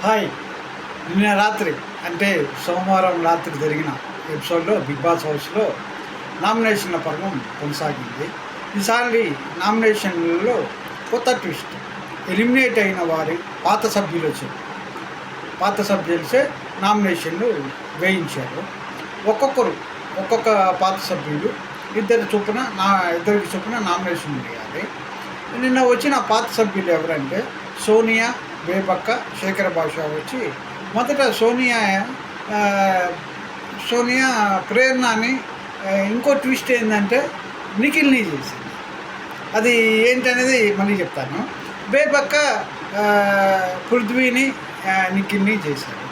Hi. నిన్న రాత్రి అంటే సోమవారం రాత్రి జరిగిన ఎపిసోడ్లో బిగ్ బాస్ హౌస్లో నామినేషన్ల పర్వం కొనసాగింది. ఈసారి నామినేషన్లలో కొత్త ట్విస్ట్. ఎలిమినేట్ అయిన వారి పాత సభ్యులచే నామినేషన్లు వేయించారు. ఒక్కొక్క పాత సభ్యులు ఇద్దరికి చొప్పున నామినేషన్ వేయాలి. నిన్న వచ్చిన పాత సభ్యులు ఎవరంటే సోనియా, బేబక్క, శేఖర్ భాష వచ్చి మొదట సోనియా ప్రేరణని ఇంకో ట్విస్ట్ ఏంటంటే నిఖిల్ని చేసింది. అది ఏంటనేది మళ్ళీ చెప్తాను. బేబక్క పృథ్వీని నిఖిల్ని చేశారు.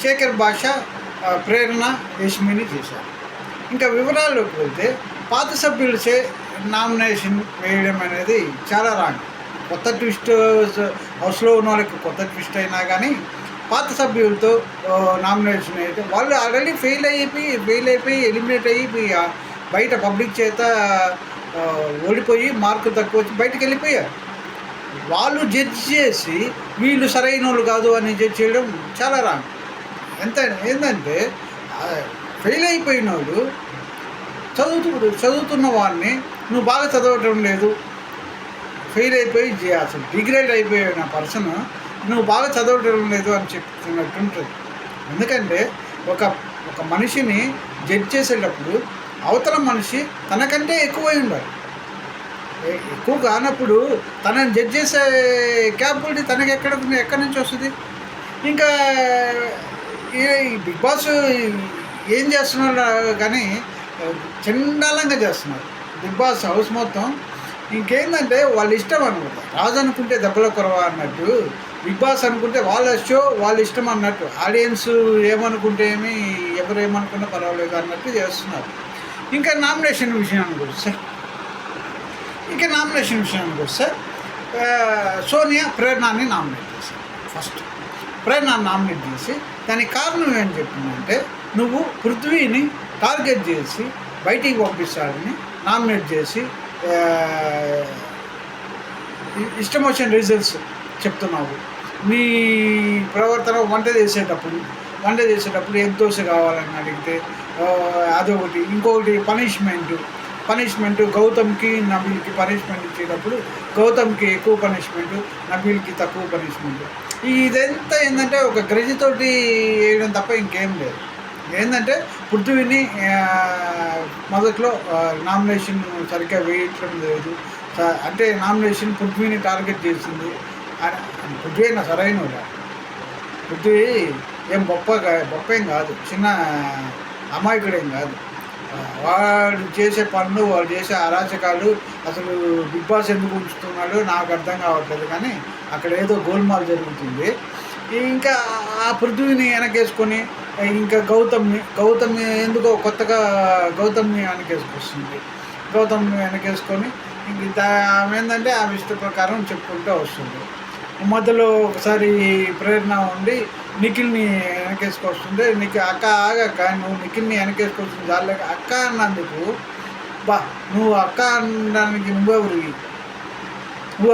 శేఖర్ భాష ప్రేరణ యష్మిని చేశారు. ఇంకా వివరాల్లోకి వెళ్తే పాత సభ్యులచే నామినేషన్ వేయడం అనేది చాలా రాంగ్. కొత్త ట్విస్ట్ హౌస్లో ఉన్న వాళ్ళకి కొత్త ట్విస్ట్ అయినా కానీ పాత సభ్యులతో నామినేషన్ అయితే వాళ్ళు ఆల్రెడీ ఫెయిల్ అయిపోయి ఎలిమినేట్ అయిపోయి బయట పబ్లిక్ చేత ఓడిపోయి మార్కులు తక్కువ వచ్చి బయటకు వెళ్ళిపోయారు. వాళ్ళు జడ్జ్ చేసి వీళ్ళు సరైన వాళ్ళు కాదు అని జడ్జ్ చేయడం చాలా రాంగ్. ఏంటంటే ఫెయిల్ అయిపోయిన వాళ్ళు చదువుతున్న వాడిని నువ్వు బాగా చదవటం లేదు, ఫెయిల్ అయిపోయి అసలు డిగ్రేడ్ అయిపోయిన పర్సన్ నువ్వు బాగా చదవటం లేదు అని చెప్తున్నట్టుంటుంది. ఎందుకంటే ఒక మనిషిని జడ్జ్ చేసేటప్పుడు అవతల మనిషి తనకంటే ఎక్కువై ఉండాలి. ఎక్కువ కానప్పుడు తనని జడ్జ్ చేసే క్యాపబిలిటీ తనకి ఎక్కడి నుంచి వస్తుంది? ఇంకా ఈ బిగ్ బాస్ ఏం చేస్తున్నారు కానీ చండాలంగా చేస్తున్నారు బిగ్ బాస్ హౌస్ మొత్తం. ఇంకేంటంటే వాళ్ళ ఇష్టం అనుకుంటా. రాజు అనుకుంటే దెబ్బల కొరవ అన్నట్టు, బిగ్ బాస్ అనుకుంటే వాళ్ళ షో వాళ్ళ ఇష్టం అన్నట్టు, ఆడియన్స్ ఏమనుకుంటే ఎవరు ఏమనుకున్నా పర్వాలేదు అన్నట్టు చేస్తున్నారు. ఇంకా నామినేషన్ విషయానికి వస్తే సోనియా ప్రేరణని నామినేట్ చేశారు. ఫస్ట్ ప్రేరణని నామినేట్ చేసి దానికి కారణం ఏం చెప్పిందంటే నువ్వు పృథ్వీని టార్గెట్ చేసి బయటికి పంపిస్తాడని నామినేట్ చేసి ఇష్టం వచ్చిన రిజల్ట్స్ చెప్తున్నావు. నీ ప్రవర్తన వంట చేసేటప్పుడు ఎగ్ దోశ కావాలని అడిగితే అదొకటి. ఇంకొకటి పనిష్మెంట్ గౌతమ్కి నబీల్కి పనిష్మెంట్ ఇచ్చేటప్పుడు గౌతమ్కి ఎక్కువ పనిష్మెంట్, నబీల్కి తక్కువ పనిష్మెంట్. ఇదంతా ఏంటంటే ఒక గ్రజితోటి వేయడం తప్ప ఇంకేం లేదు. ఏంటంటే పృథ్వీని మొదట్లో నామినేషన్ సరిగ్గా వేయటం లేదు, అంటే నామినేషన్ పృథ్వీని టార్గెట్ చేసింది. పృథ్వీ అయినా సరైన పృథ్వీ ఏం గొప్పేం కాదు, చిన్న అమాయకుడేం కాదు. వాడు చేసే పనులు, వాడు చేసే అరాచకాలు అసలు బిగ్ బాస్ ఎందుకు ఉంచుతున్నాడో నాకు అర్థం కావట్లేదు. కానీ అక్కడ ఏదో గోల్మాల్ జరుగుతుంది. ఇంకా ఆ పృథ్వీని వెనకేసుకొని ఇంకా గౌతమ్ని ఎందుకో కొత్తగా గౌతమ్ని వెనకేసుకొని ఇంక ఏంటంటే ఆ ఇష్ట ప్రకారం చెప్పుకుంటూ వస్తుంది. మధ్యలో ఒకసారి ప్రేరణ ఉండి నిఖిల్ని వెనకేసుకొస్తుంది. అక్క ఆగక్క, నువ్వు నిఖిల్ని వెనకేసుకొస్తుంది చాలేక అక్క అన్నందుకు నువ్వు అక్క అనడానికి నువ్వు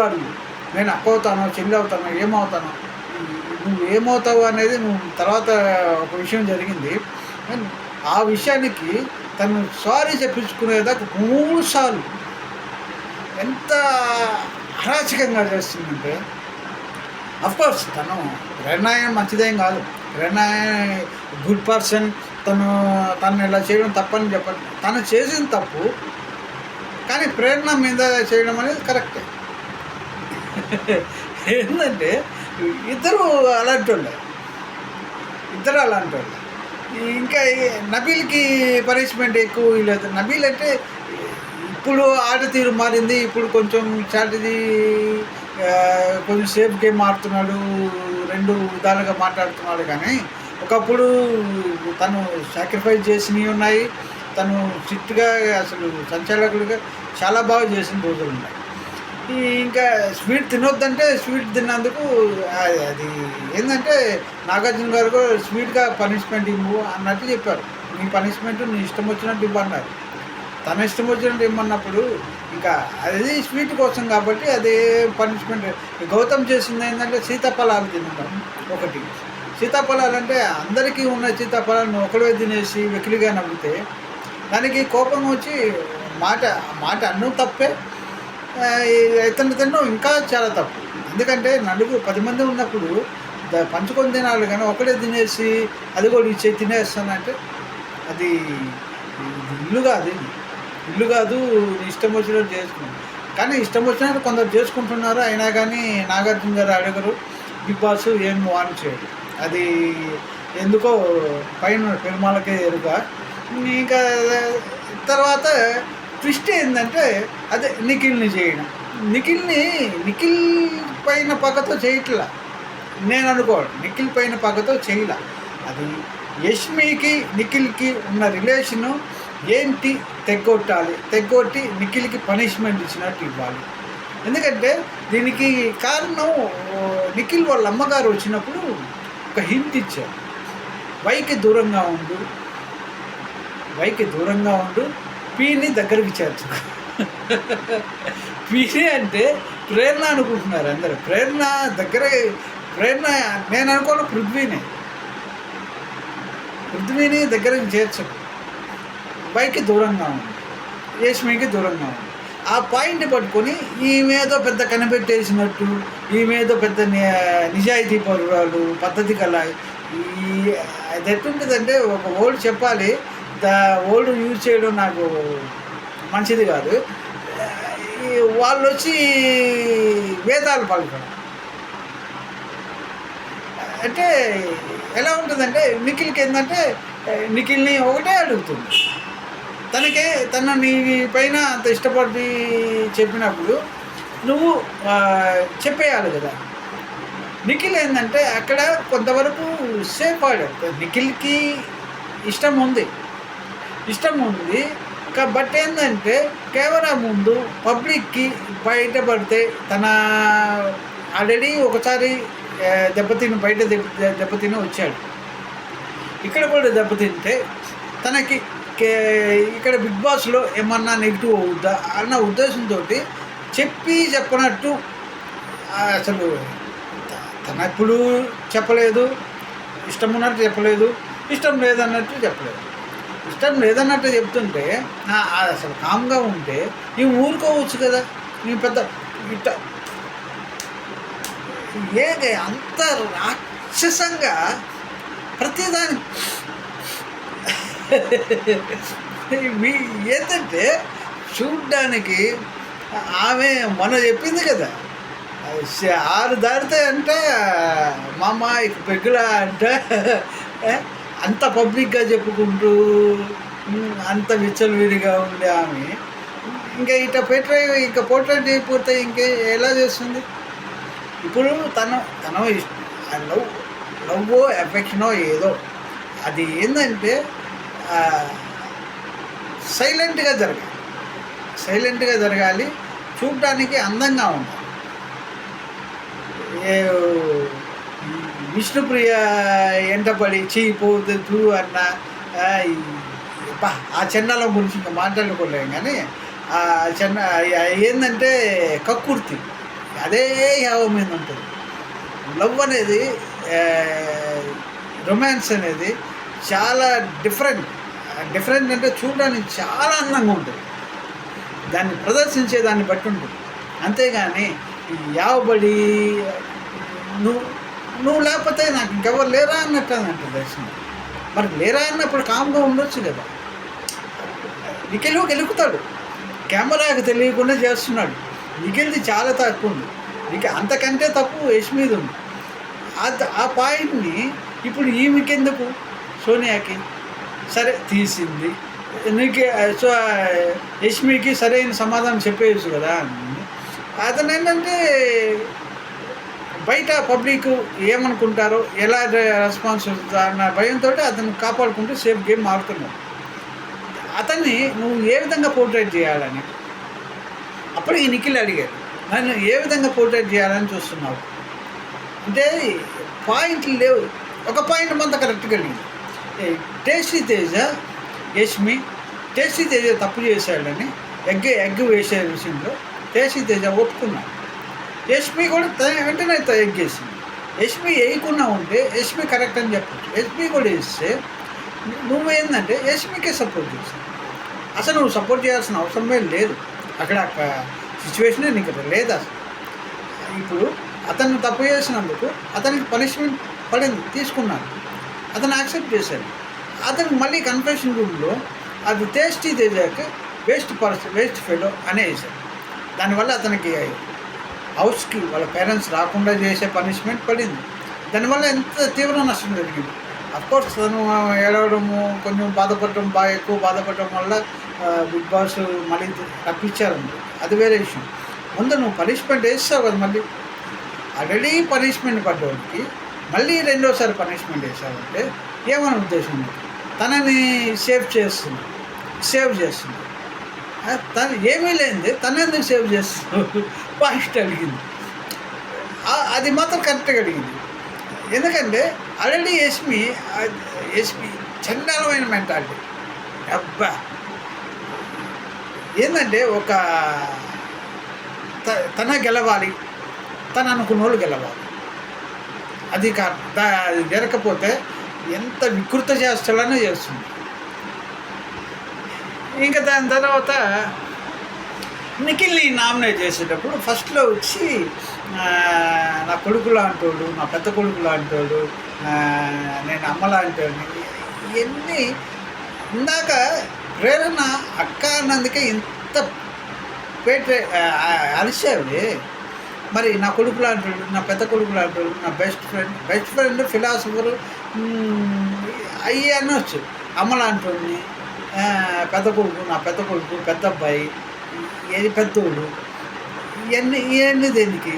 అడుగు. నేను అక్క అవుతానో చెల్లి అవుతానో ఏమవుతానో, నువ్వు ఏమవుతావు అనేది నువ్వు తర్వాత ఒక విషయం జరిగింది. ఆ విషయానికి తను సారీ చెప్పించుకునేదాకా 3 సార్లు ఎంత అరాచకంగా చేస్తుందంటే, అఫ్కోర్స్ తను ప్రేరణ మంచిదేం కాదు, ప్రేరణ గుడ్ పర్సన్, తను ఇలా చేయడం తప్పని చెప్పండి. తను చేసిన తప్పు, కానీ ప్రేరణ మీద చేయడం అనేది కరెక్టే. ఏంటంటే ఇద్దరు అలాంటి వాళ్ళే. ఇంకా నబీల్కి పనిష్మెంట్ ఎక్కువ లేదు. నబీల్ అంటే ఇప్పుడు ఆట తీరు మారింది, ఇప్పుడు కొంచెం స్ట్రాటజీ, కొంచెం సేఫ్ గేమ్ ఆడుతున్నాడు, 2 విధాలుగా మాట్లాడుతున్నాడు. కానీ ఒకప్పుడు తను సాక్రిఫైస్ చేసినవి ఉన్నాయి, తను స్ట్రిక్ట్గా అసలు సంచాలకుడిగా చాలా బాగా చేసిన రోజులు ఉన్నాయి. ఇంకా స్వీట్ తినొద్దంటే స్వీట్ తిన్నందుకు అది ఏంటంటే నాగార్జున గారు కూడా స్వీట్గా పనిష్మెంట్ ఇవ్వు అన్నట్టు చెప్పారు. నీ పనిష్మెంట్ నీ ఇష్టం వచ్చినట్టు ఇవ్వన్నారు. తన ఇష్టం వచ్చినట్టు ఇవ్వమన్నప్పుడు ఇంకా అది స్వీట్ కోసం కాబట్టి అదే పనిష్మెంట్. గౌతమ్ చేసింది ఏంటంటే సీతాఫలాలు తినడం ఒకటి. సీతాఫలాలు అంటే అందరికీ ఉన్న సీతాఫలాలను ఒకడే తినేసి వెకిలిగా నవ్వితే దానికి కోపం వచ్చి మాట మాట అన్నం తప్పే, ఇతను తినడం ఇంకా చాలా తప్పు. ఎందుకంటే 10 మంది ఉన్నప్పుడు పంచుకొని తినాలి, కానీ ఒకడే తినేసి అది కూడా ఇచ్చే తినేస్తానంటే అది ఇల్లు కాదు. ఇల్లు కాదు, ఇష్టం వచ్చినట్టు చేసుకున్నాను. కానీ ఇష్టం వచ్చినట్టు కొందరు చేసుకుంటున్నారు. అయినా కానీ నాగార్జున గారు అడగరు, బిగ్ బాస్ ఏం వాన్ చేయడు. అది ఎందుకో పైన పెరుమాలకే ఎరుక. ఇంకా తర్వాత ట్విస్ట్ ఏంటంటే అదే నిఖిల్ని చేయడం. నిఖిల్ పైన పగతో చేయట్లా, నేను అనుకోను. నిఖిల్ పైన పగతో చేయలే. అది యష్మికి నిఖిల్కి ఉన్న రిలేషను ఏంటి తెగ్గొట్టి నిఖిల్కి పనిష్మెంట్ ఇచ్చినట్టు ఇవ్వాలి. ఎందుకంటే దీనికి కారణం నిఖిల్ వాళ్ళ అమ్మగారు వచ్చినప్పుడు ఒక హింట్ ఇచ్చారు, వైకి దూరంగా ఉండు, పీని దగ్గరికి చేర్చు. పీని అంటే ప్రేరణ అనుకుంటున్నారు అందరూ. ప్రేరణ నేను అనుకోను పృథ్వీని దగ్గరికి చేర్చకు, వైకి దూరంగా ఉంది, యష్మికి దూరంగా ఉంది. ఆ పాయింట్ పట్టుకొని ఈమెదో పెద్ద కనిపెట్టేసినట్టు, ఈమెదో పెద్ద నిజాయితీ పరురాలు, పద్ధతి కల. అది ఎట్టుంటుందంటే ఒక ఓల్డ్ చెప్పాలి, ఓల్డ్ యూజ్ చేయడం నాకు మంచిది కాదు. వాళ్ళు వచ్చి వేదాలు పలకడం అంటే ఎలా ఉంటుందంటే నిఖిల్కి ఏంటంటే నిఖిల్ని ఒకటే అడుగుతుంది. తను నీ పైన అంత ఇష్టపడి చెప్పినప్పుడు నువ్వు చెప్పేయాలి కదా. నిఖిల్ ఏంటంటే అక్కడ కొంతవరకు సేఫ్ ఆడాడు. నిఖిల్కి ఇష్టం ఉంది, బట్ ఏంటంటే కెమెరా ముందు పబ్లిక్కి బయటపడితే తన ఆల్రెడీ ఒకసారి దెబ్బతిని వచ్చాడు. ఇక్కడ కూడా దెబ్బతింటే తనకి ఇక్కడ బిగ్ బాస్లో ఏమన్నా నెగిటివ్ అవుద్దా అన్న ఉద్దేశంతో చెప్పనట్టు అసలు తన ఎప్పుడు చెప్పలేదు, ఇష్టం ఉన్నట్టు చెప్పలేదు, ఇష్టం లేదన్నట్టు చెప్తుంటే అసలు కామ్గా ఉంటే నీ ఊరుకోవచ్చు కదా. నీ పెద్ద ఇట్ట అంత రాక్షసంగా ప్రతిదాని ఏంటంటే చూడ్డానికి ఆమె మొన్న చెప్పింది కదా, 6 దాటితే అంట మామ ఇక పెగ్గులా అంట, అంత పబ్లిక్గా చెప్పుకుంటూ అంత విచ్చలవిడిగా ఉండే ఆమె ఇంకా పోర్ట్రేట్ అయిపోతే ఎలా చేస్తుంది? ఇప్పుడు తన లవ్ ఎఫెక్షనో ఏదో అది ఏంటంటే సైలెంట్గా జరగాలి, చూడడానికి అందంగా ఉండాలి. విష్ణుప్రియ ఎంటపడి పోదు అన్న ఆ చెన్నాల గురించి ఇంకా మాట్లాడుకోలేం. కానీ ఆ ఏంటంటే కక్కుర్తి అదే యావ మీద ఉంటుంది. లవ్ అనేది రొమాన్స్ అనేది చాలా డిఫరెంట్ అంటే చూడడానికి చాలా అందంగా ఉంటుంది, దాన్ని ప్రదర్శించే దాన్ని బట్టి ఉంటుంది. అంతేగాని యావబడి నువ్వు లేకపోతే నాకు ఇంకెవరు లేరా అన్నట్టు అంటే దర్శనం. మరి లేరా అన్నప్పుడు కామ్గా ఉండొచ్చు కదా. నిఖిల్ గెలుపుతాడు, కెమెరాకి తెలియకుండా చేస్తున్నాడు. నిఖిల్ది చాలా తక్కువ ఉంది, అంతకంటే తప్పు యష్మిది ఉంది. ఆ పాయింట్ని ఇప్పుడు ఈమెకెందుకు, సోనియాకి సరే తీసింది, నీకు యష్మికి సరైన సమాధానం చెప్పేయచ్చు కదా. అతను ఏంటంటే బయట పబ్లిక్ ఏమనుకుంటారో, ఎలా రెస్పాన్స్ అన్న భయంతో అతను కాపాడుకుంటూ సేఫ్ గేమ్ ఆడుతున్నాడు. అతన్ని నువ్వు ఏ విధంగా పోర్ట్రేట్ చేయాలని అప్పుడు ఈ నిఖిల్ అడిగాడు, నన్ను ఏ విధంగా పోర్ట్రేట్ చేయాలని చూస్తున్నావు అంటే పాయింట్లు లేవు. ఒక పాయింట్ మొత్తం కరెక్ట్గా అడిగింది. టేస్టీ తేజ యష్మి తప్పు చేశాడని ఎగ్ వేసే విషయంలో తేజ తేజ ఒప్పుకున్నాడు. యష్మి కూడా వెంటనే ఎగ్ వేసింది. యష్మి వేయకుండా ఉంటే యష్మి కరెక్ట్ అని చెప్పచ్చు. యష్మి కూడా వేస్తే నువ్వేందంటే యష్మికే సపోర్ట్ చేస్తావు. అసలు నువ్వు సపోర్ట్ చేయాల్సిన అవసరమే లేదు. అక్కడ సిచ్యువేషనే నీకు లేదు అసలు. ఇప్పుడు అతను తప్పు చేసినందుకు అతనికి పనిష్మెంట్ పడింది, తీసుకున్నాడు, అతను యాక్సెప్ట్ చేశాడు. అతనికి మళ్ళీ కన్ఫెషన్ రూమ్లో అది టేస్టీ తేజాక వేస్ట్ ఫెలో అనే వేశాడు. దానివల్ల అతనికి హౌస్కి వాళ్ళ పేరెంట్స్ రాకుండా చేసే పనిష్మెంట్ పడింది. దానివల్ల ఎంత తీవ్ర నష్టం జరిగింది. అఫ్కోర్స్ తను ఏడవడము, కొంచెం బాధపడటం, ఎక్కువ బాధపడటం వల్ల బిగ్ బాస్ మళ్ళీ రప్పించారండి, అది వేరే విషయం. ముందు నువ్వు పనిష్మెంట్ వేస్తావు కదా, మళ్ళీ ఆల్రెడీ పనిష్మెంట్ పడ్డవాడికి మళ్ళీ రెండోసారి పనిష్మెంట్ వేసావంటే ఏమని ఉద్దేశం? తనని సేవ్ చేస్తుంది. తను ఏమీ లేనిది తను ఎందుకు సేవ్ చేస్తుంది పాయింట్ అడిగింది. అది మాత్రం కరెక్ట్గా అడిగింది. ఎందుకంటే ఆల్రెడీ యష్మి చండాలమైన మెంటాలిటీ. అబ్బా ఏంటంటే ఒక తన గెలవాలి, తను అనుకున్న వాళ్ళు గెలవాలి. అది అది జరగకపోతే ఎంత వికృత చేస్తాడనే చేస్తుంది. ఇంకా దాని తర్వాత నిఖిల్ని నామినేట్ చేసేటప్పుడు ఫస్ట్లో వచ్చి నా కొడుకు లాంటోడు, నా పెద్ద కొడుకు లాంటోడు, నేను అమ్మ లాంటోడిని, ఇవన్నీ ఇందాక ప్రేరణ అక్క అన్నందుకే ఇంత అరిచావి. మరి నా కొడుకు లాంటోడు, నా పెద్ద కొడుకు లాంటోడు, నా బెస్ట్ ఫ్రెండ్ ఫిలాసఫరు అయ్యి అనొచ్చు. అమ్మ లాంటోడిని, పెద్ద కొడుకు, నా పెద్ద కొడుకు, పెద్ద అబ్బాయి, ఏది పెద్దోడు, ఇవన్నీ దేనికి?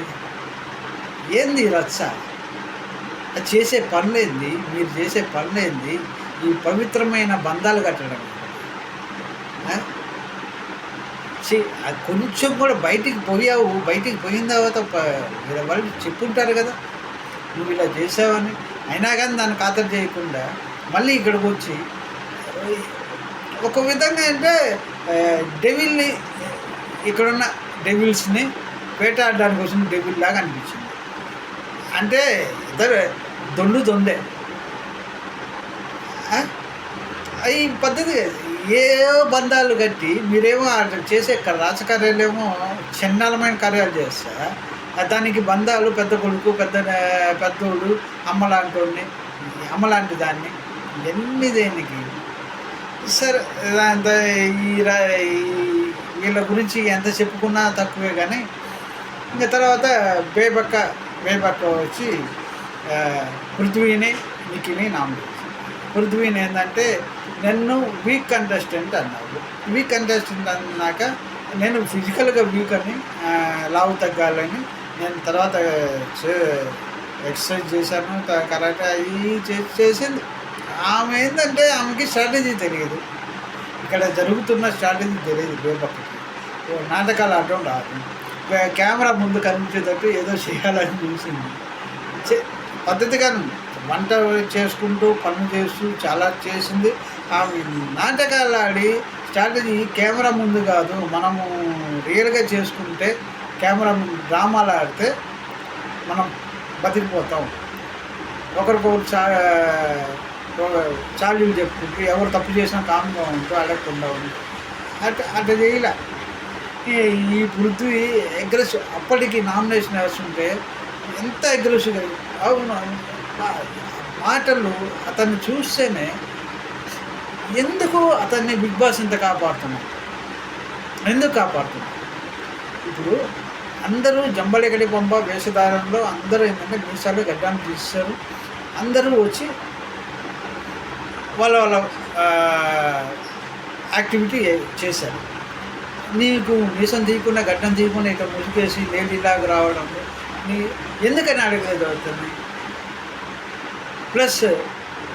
ఏంది రచ్చ? అది చేసే పనులేంది? మీరు చేసే పనులేంది? ఈ పవిత్రమైన బంధాలు కట్టడం. అది కొంచెం కూడా బయటికి పోయావు. బయటికి పోయిన తర్వాత వాళ్ళు చెప్పుంటారు కదా నువ్వు ఇలా చేసావని. అయినా కానీ దాన్ని ఖాతరు చేయకుండా మళ్ళీ ఇక్కడికి వచ్చి ఒక విధంగా అంటే డెవిల్ని, ఇక్కడున్న డెవిల్స్ని వేటాడడానికి కోసం డెవిల్ లాగా అనిపించింది. అంటే ఇద్దరు దొండే ఈ పద్ధతి. ఏ బంధాలు కట్టి మీరేమో చేసే రాజకార్యాలేమో చండాలమైన కార్యాలు చేస్తా, దానికి బంధాలు పెద్ద కొడుకు, పెద్దోడు, అమ్మ లాంటి దాన్ని ఎన్ని దేనికి? సరే, వీళ్ళ గురించి ఎంత చెప్పుకున్నా తక్కువే. కానీ ఇంకా తర్వాత బేబక్క వచ్చి పృథ్వీని, నిఖిల్ని నామినేట్. పృథ్వీని ఏంటంటే నన్ను వీక్ కంటెస్టెంట్ అన్నాడు. వీక్ కంటెస్టెంట్ అన్నాక నేను ఫిజికల్గా వీక్ అని, లావు తగ్గాలని నేను తర్వాత ఎక్సర్సైజ్ చేశాను, కరాటే అవి చేసింది. ఆమె ఏంటంటే ఆమెకి స్ట్రాటజీ తెలియదు, ఇక్కడ జరుగుతున్న స్ట్రాటజీ తెలియదు. బేబక్కకి నాటకాలు ఆడటం రాదు. కెమెరా ముందు కనిపించేటట్టు ఏదో చేయాలని చూసింది. పద్ధతిగా వంట చేసుకుంటూ పనులు చేస్తూ చాలా చేసింది. ఆమె నాటకాలు ఆడి స్ట్రాటజీ కెమెరా ముందు కాదు, మనము రియల్గా చేసుకుంటే, కెమెరా ముందు డ్రామాలు ఆడితే మనం బతికిపోతాం. ఒకరికొకరు చాలీలు చెప్పుకుంటూ ఎవరు తప్పు చేసినా కామ్గా ఉంటూ అడగకుండా ఉంటూ అట్లా చేయలే. ఈ పృథ్వీ అగ్రెసివ్. అప్పటికి నామినేషన్ వేస్తుంటే ఎంత అగ్రెసివ్గా, అవును మాటలు అతన్ని చూస్తేనే ఎందుకు అతన్ని బిగ్ బాస్ ఇంత కాపాడుతున్నాడు? ఎందుకు కాపాడుతున్నాడు? ఇప్పుడు అందరూ జంబలగడి బొమ్మ వేషధారంలో అందరూ ఏంటంటే మీసాలు గడ్డాన్ని తీస్తారు. అందరూ వచ్చి వాళ్ళ యాక్టివిటీ చేశారు. నీకు మీసం తీయకుండా, గడ్డం తీయకుండా ఇట్లా ముసుగేసి లేడీలాగా రావడం ఎందుకని అడగలేదు అవుతుంది. ప్లస్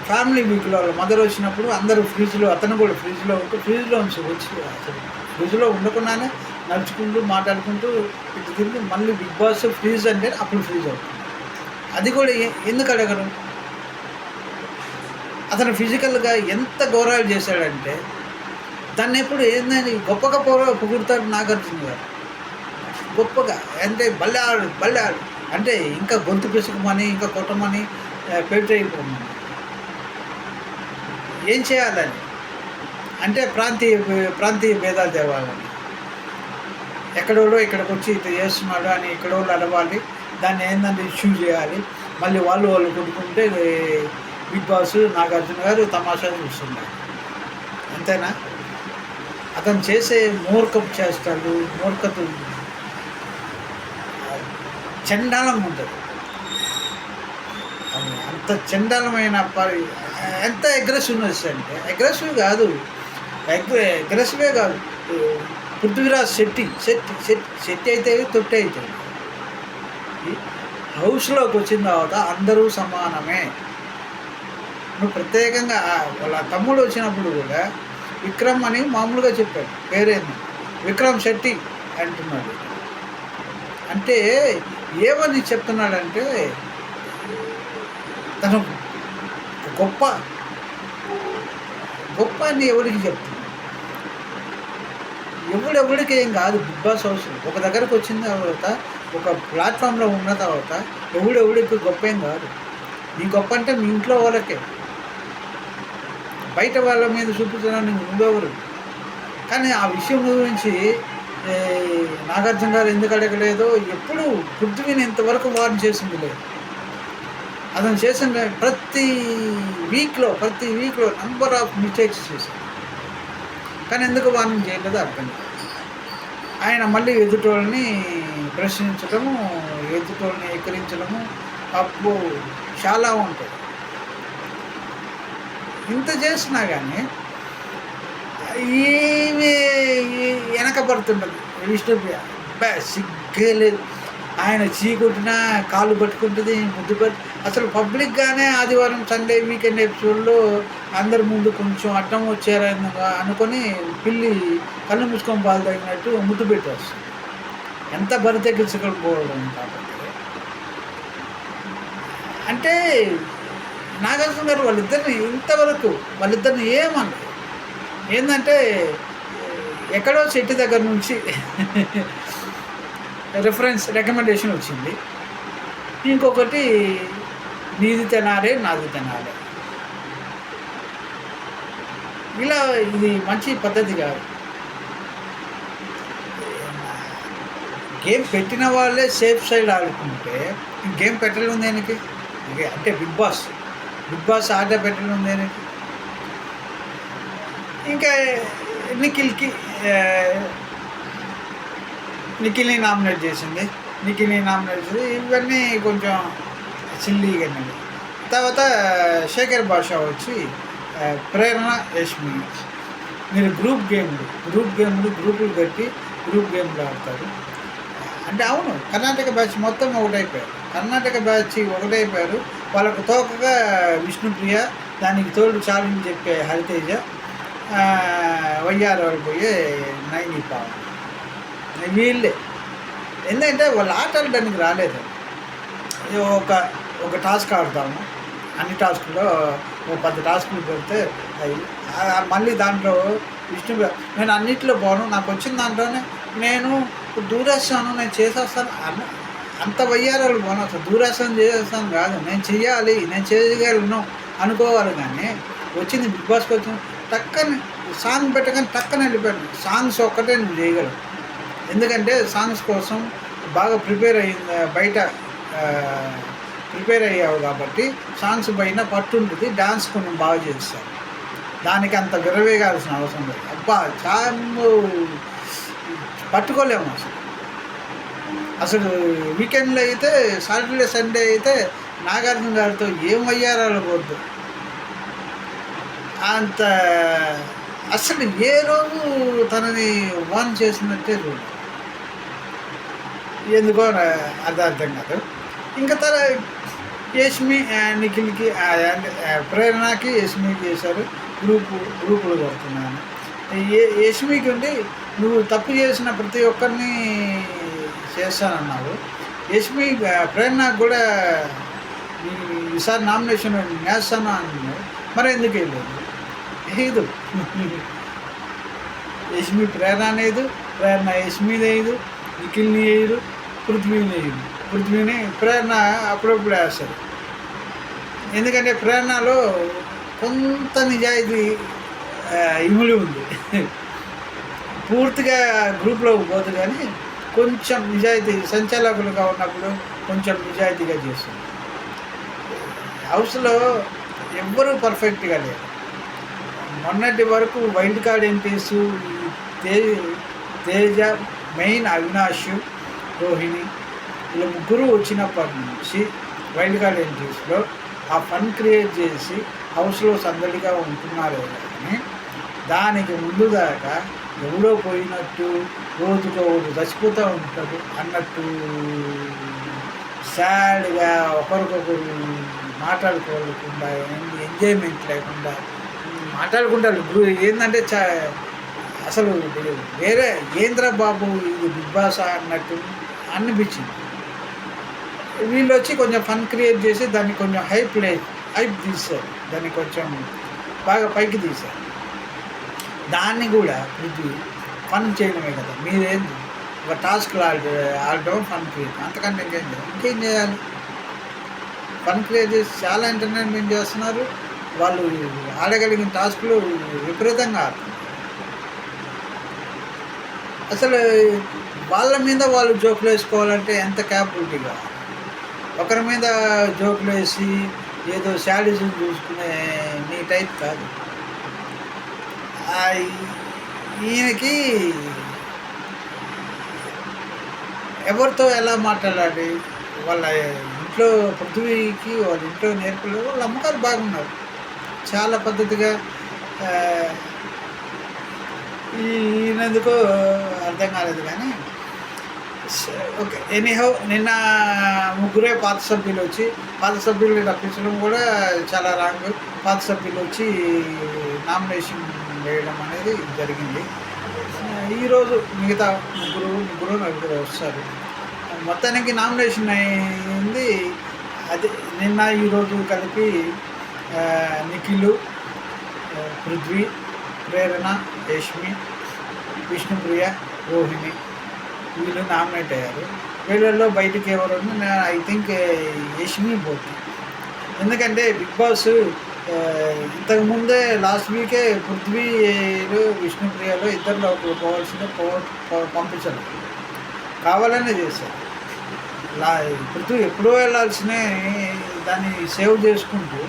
ఫ్యామిలీ వీక్లో వాళ్ళ మదర్ వచ్చినప్పుడు అందరూ ఫ్రిడ్జ్లో, అతను కూడా ఫ్రిడ్జ్లో ఉంటూ ఫ్రిడ్జ్లో వచ్చి ఫ్రిడ్జ్లో ఉండకుండానే నడుచుకుంటూ మాట్లాడుకుంటూ ఇటు తిరిగి మళ్ళీ బిగ్ బాస్ ఫ్రీజ్ అంటే అప్పుడు ఫ్రీజ్ అవుతుంది. అది కూడా ఎందుకు అడగరు? అతను ఫిజికల్గా ఎంత గౌరవాలు చేశాడంటే దాన్ని ఎప్పుడు ఏందని గొప్పగా పొగుడతారు నాగార్జున గారు. గొప్పగా అంటే బల్లాడు అంటే ఇంకా గొంతు పిసుకమని, ఇంకా కొట్టమని, పెట్టేయమని. ఏం చేయాలని అంటే ప్రాంతీయ భేదాలు తేవాలని. ఎక్కడోడో ఇక్కడికి వచ్చి ఇట్లా చేస్తున్నాడు అని ఇక్కడోళ్ళు అడవాలి. దాన్ని ఏంటంటే ఇష్యూ చేయాలి. మళ్ళీ వాళ్ళు కొట్టుకుంటే బిగ్ బాస్ నాగార్జున గారు తమాషా చూస్తున్నారు. అంతేనా? అతను చేసే మూర్ఖపు చేస్తాడు, మూర్ఖత చండాలంగా ఉంటుంది. అది అంత చండాలమైన ఎంత అగ్రెసివ్నెస్ అంటే అగ్రెసివ్ కాదు, అగ్రెసివే కాదు. పృథ్వీరాజ్ శెట్టి అయితే తొట్టి అవుతుంది. హౌస్లోకి వచ్చిన తర్వాత అందరూ సమానమే. నువ్వు ప్రత్యేకంగా వాళ్ళ తమ్ముడు వచ్చినప్పుడు కూడా విక్రమ్ అని మామూలుగా చెప్పాడు, పేరేంది విక్రమ్ శెట్టి అంటున్నాడు. అంటే ఏమని చెప్తున్నాడంటే తను గొప్ప అని ఎవరికి చెప్తున్నాడు? ఎవడెవడికి ఏం కాదు. బిగ్ బాస్ హౌస్ ఒక దగ్గరకు వచ్చిన తర్వాత, ఒక ప్లాట్ఫామ్లో ఉన్న తర్వాత ఎవడెవడికి గొప్ప ఏం కాదు. నీ గొప్ప అంటే మీ ఇంట్లో వాళ్ళకే, బయట వాళ్ళ మీద చూపించడానికి నువ్వెవరు. కానీ ఆ విషయం గురించి నాగార్జున గారు ఎందుకు అడగలేదో, ఎప్పుడు పృథ్వీని ఇంతవరకు వార్న్ చేసింది లేదు. అతను చేసిన ప్రతి వీక్లో నంబర్ ఆఫ్ మిస్టేక్స్ చేశాడు. కానీ ఎందుకు వార్నింగ్ చేయలేదో అర్థం కాదు. ఆయన మళ్ళీ ఎదుటోళ్ళని ప్రశ్నించడము, ఎదుటోళ్ళని ఎక్కిరించడము అప్పు చాలా ఉంటుంది. ఇంత చేసినా కానీ ఏమీ వెనకబడుతుండదు. విష్ణుప్రియ సిగ్గే లేదు. ఆయన చీకొట్టినా కాళ్ళు పట్టుకుంటుంది, ముద్దు పట్టి అసలు పబ్లిక్గానే ఆదివారం సండే వీకెండ్ ఎపిసోడ్లో అందరి ముందు కొంచెం అడ్డం వచ్చారని అనుకొని పిల్లి కళ్ళు మూసుకొని పాలు తగినట్టు ముద్దు పెట్టేస్తుంది. ఎంత బరి తగ్గించకపోవడం కాబట్టి. అంటే నాగార్జున గారు వాళ్ళిద్దరిని ఏమన్నారు ఏంటంటే ఎక్కడో చెట్టు దగ్గర నుంచి రికమెండేషన్ వచ్చింది. ఇంకొకటి నీది తినాలే నాది తినాలే. ఇలా ఇది మంచి పద్ధతి కాదు. గేమ్ పెట్టిన వాళ్ళే సేఫ్ సైడ్ ఆడుకుంటే గేమ్ పెట్టలేదు దేనికి? అంటే బిగ్ బాస్ ఆట పెట్టలేదు దేనికి? ఇంకా నిఖిల్ని నామినేట్ చేసింది. ఇవన్నీ కొంచెం సిల్లీగా. తర్వాత శేఖర్ భాష వచ్చి ప్రేరణ, యష్మి మీరు గ్రూపులు కట్టి గ్రూప్ గేమ్లు ఆడతారు అంటే అవును. కర్ణాటక బ్యాచ్ మొత్తం ఒకటైపోయారు. వాళ్ళకు తోకగా విష్ణుప్రియ, దానికి తోడు ఛాలెంజ్ చెప్పే హరితేజ, వయ్యారు వాళ్ళు పోయే నైని పావు వీళ్ళే. ఎందుకంటే వాళ్ళు ఆట ఆడడానికి రాలేదు. ఒక టాస్క్ ఆడతాము, అన్ని టాస్కుల్లో 10 టాస్కులు పెడితే మళ్ళీ దాంట్లో నేను అన్నింటిలో పోను, నాకు వచ్చిన దాంట్లోనే నేను దూరేస్తాను, నేను చేసేస్తాను అంత వయ్యారాలు పోను. అసలు దూరేస్తాను చేసేస్తాను కాదు, నేను చెయ్యాలి, నేను చేయగలను అనుకోవాలి. కానీ వచ్చింది బిగ్ బాస్కి వచ్చింది టక్కని సాంగ్ పెట్టగానే టక్కన వెళ్ళిపోయాను. సాంగ్స్ ఒక్కటే నువ్వు చేయగలవు. ఎందుకంటే సాంగ్స్ కోసం బాగా ప్రిపేర్ అయ్యావు కాబట్టి సాంగ్స్ పైన పట్టు ఉంటుంది. డాన్స్ కొంచెం బాగా చేస్తావు. దానికి అంత విరవేగాల్సిన అవసరం లేదు. అబ్బా చాలా పట్టుకోలేము అసలు వీకెండ్లో అయితే, సాటర్డే సండే అయితే నాగార్జున గారితో ఏం అయ్యారాలో పోద్దు అంత. అసలు ఏ రోజు తనని వాన్ చేసినట్టే చూడు. ఎందుకో అర్థం కాదు. ఇంకా యష్మి నిఖిల్కి ప్రేరణకి యష్మికి చేశారు. గ్రూపులు కొడుతున్నాను. యష్మికి ఉండి నువ్వు తప్పు చేసిన ప్రతి ఒక్కరిని చేస్తానన్నావు. యష్మి ప్రేరణకు కూడా ఈసారి నామినేషన్ వేస్తాను అన్నావు. మరి ఎందుకు వెళ్ళలేదు? యష్మి ప్రేరణ లేదు, ప్రేరణ యష్మి వేయదు, నిఖిల్ని వేయరు, పృథ్వీని వేయదు. పృథ్వీని ప్రేరణ అప్పుడప్పుడు వేస్తారు. ఎందుకంటే ప్రేరణలో కొంత నిజాయితీ ఇమిడి ఉంది. పూర్తిగా గ్రూప్లోకి పోదు, కానీ కొంచెం నిజాయితీ సంచాలకులుగా ఉన్నప్పుడు కొంచెం నిజాయితీగా చేస్తుంది. హౌస్లో ఎవ్వరూ పర్ఫెక్ట్గా లేరు. మొన్నటి వరకు wild card entries Teja, main Avinash, Rohini ఇలా ముగ్గురు వచ్చినప్పటి నుంచి వైల్డ్ కార్డ్ ఎంట్రీస్లో ఆ ఫన్ క్రియేట్ చేసి హౌస్లో సందడిగా ఉంటున్నారే కానీ దానికి ముందు దాకా ఎవడో పోయినట్టు రోజుకో చచ్చిపోతూ ఉంటాడు అన్నట్టు సాడ్గా ఒకరికొకరు మాట్లాడుకోకుండా ఎంజాయ్మెంట్ లేకుండా మాట్లాడుకుంటారు. ఏంటంటే అసలు వేరే ఏంద్ర బాబు ఇది బిగ్ బాస్ అన్నట్టు అనిపించింది. వీళ్ళు వచ్చి కొంచెం ఫన్ క్రియేట్ చేసి దాన్ని కొంచెం హైప్ తీశారు, దాన్ని కొంచెం బాగా పైకి తీశారు. దాన్ని కూడా పృథ్వీ ఫన్ చేయడమే కదా, మీరేంది ఒక టాస్క్లు ఆడటం ఫన్ క్రియేట్, అంతకంటే ఇంకేం చేయాలి? ఫన్ క్రియేట్ చేసి చాలా ఎంటర్టైన్మెంట్ చేస్తున్నారు. వాళ్ళు ఆడగలిగిన టాస్క్లు విపరీతంగా ఆడుతున్నారు. అసలు వాళ్ళ మీద వాళ్ళు జోకులు వేసుకోవాలంటే ఎంత క్యాపబిలిటీ కావాలి? ఒకరి మీద జోకులు వేసి ఏదో శాడిజం చూసుకునే నీ టైప్ కాదు. ఈయనకి ఎవరితో ఎలా మాట్లాడాలి, వాళ్ళ ఇంట్లో పృథ్వీకి వాళ్ళ ఇంట్లో నేర్పలేదు. వాళ్ళ అమ్మగారు బాగున్నారు, చాలా పద్ధతిగా. ఈయనెందుకో అర్థం కాలేదు. కానీ ఓకే, ఎనీహౌ నిన్న ముగ్గురే పాత సభ్యులు వచ్చి పాత సభ్యులు రప్పించడం కూడా చాలా రాంగ్. పాత సభ్యులు వచ్చి నామినేషన్ వేయడం అనేది జరిగింది. ఈరోజు మిగతా నలుగురు వస్తారు. మొత్తానికి నామినేషన్ అయింది. అది నిన్న ఈరోజు కలిపి నిఖిల్, పృథ్వీ, ప్రేరణ, యష్మి, విష్ణుప్రియ, రోహిణి వీళ్ళు నామినేట్ అయ్యారు. వీళ్ళల్లో బయటికి ఎవరు? ఐ థింక్ యష్మి పోటీ. ఎందుకంటే బిగ్ బాస్ ఇంతకుముందే లాస్ట్ వీకే పృథ్వీలు, విష్ణుప్రియలో ఇద్దరిలో ఒకరు పోవాల్సిన పంపించారు, కావాలనే చేశారు. పృథ్వీ ఎప్పుడూ వెళ్ళాల్సిన దాన్ని సేవ్ చేసుకుంటూ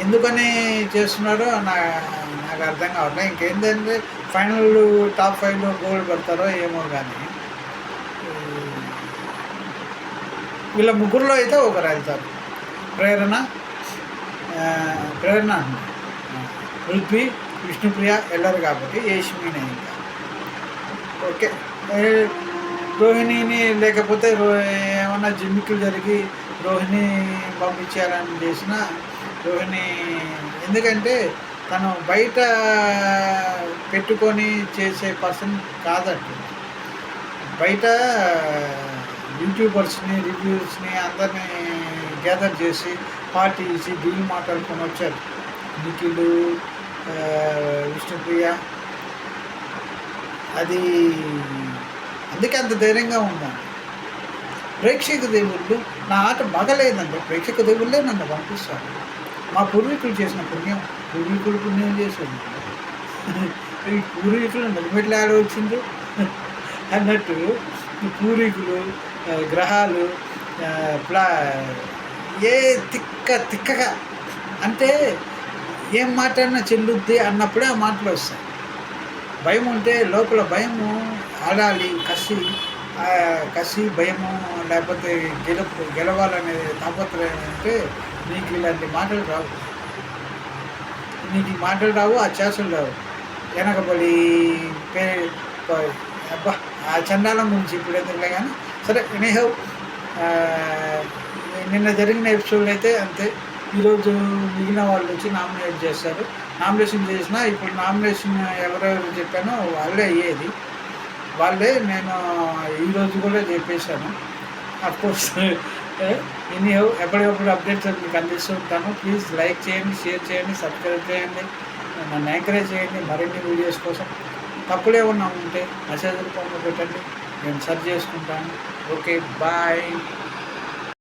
ఎందుకని చేస్తున్నాడో నాకు అర్థం కావట్లేదు. ఇంకేంటంటే ఫైనల్ టాప్ 5లో గోల్ పెడతారో ఏమో. కానీ వీళ్ళ ముగ్గురులో అయితే ఒకరు వెళ్తారు. ప్రేరణ, పృథ్వీ, విష్ణుప్రియ వెళ్ళరు కాబట్టి యష్మిని ఇంకా ఓకే. రోహిణిని లేకపోతే ఏమన్నా జిమ్మికులు జరిగి రోహిణి పంపించాలని చేసిన రోహిణి, ఎందుకంటే తను బయట పెట్టుకొని చేసే పర్సన్ కాదంట. బయట యూట్యూబర్స్ని, రివ్యూస్ని అందరినీ గ్యాదర్ చేసి పార్టీ ఇచ్చి డీల్ మాట్లాడుకొని వచ్చారు నిఖిల్, విష్ణుప్రియ. అది అందుకే అంత ధైర్యంగా ఉన్నాను. ప్రేక్షక దేవుళ్ళు నా ఆట బాగలేదంటే ప్రేక్షక దేవుళ్ళే నన్ను పంపిస్తారు. మా పూర్వీకులు చేసిన పుణ్యం, పూర్వీకులు పుణ్యం చేసేది. ఈ పూర్వీకులు నిలబెట్లా ఆడవచ్చింది అన్నట్టు పూర్వీకులు, గ్రహాలు ఏ తిక్కగా అంటే ఏం మాట్లాడినా చెల్లుద్ది అన్నప్పుడే ఆ మాటలు వస్తాయి. భయం ఉంటే లోపల భయము ఆడాలి, కసి భయము, లేకపోతే గెలవాలనే తాపత్రయం అంటే నీకు ఇలాంటి మాటలు రావు. నీకు ఈ మాటలు రావు, ఆ చేసలు రావు. వెనకబడి అబ్బా ఆ చండాలం గురించి ఇప్పుడు ఎందుకులే. కానీ సరే, ఎనీహౌ నిన్న జరిగిన ఎపిసోడ్లు అయితే అంతే. ఈరోజు మిగిలిన వాళ్ళు వచ్చి నామినేట్ చేస్తారు. నామినేషన్ చేసినా ఇప్పుడు నామినేషన్ ఎవరెవరు చెప్పానో వాళ్ళే అయ్యేది. నేను ఈరోజు కూడా చెప్పేశాను. అఫ్కోర్స్ ఎనీహౌ ఎప్పటికప్పుడు అప్డేట్స్ మీకు అందిస్తూ ఉంటాను. ప్లీజ్ లైక్ చేయండి, షేర్ చేయండి, సబ్స్క్రైబ్ చేయండి. నన్ను ఎంకరేజ్ చేయండి మరిన్ని వీడియోస్ కోసం. తప్పులు ఏమన్నా ఉంటే మెసేజ్ రూపంలో పెట్టండి, నేను సరి చేసుకుంటాను. Okay, bye.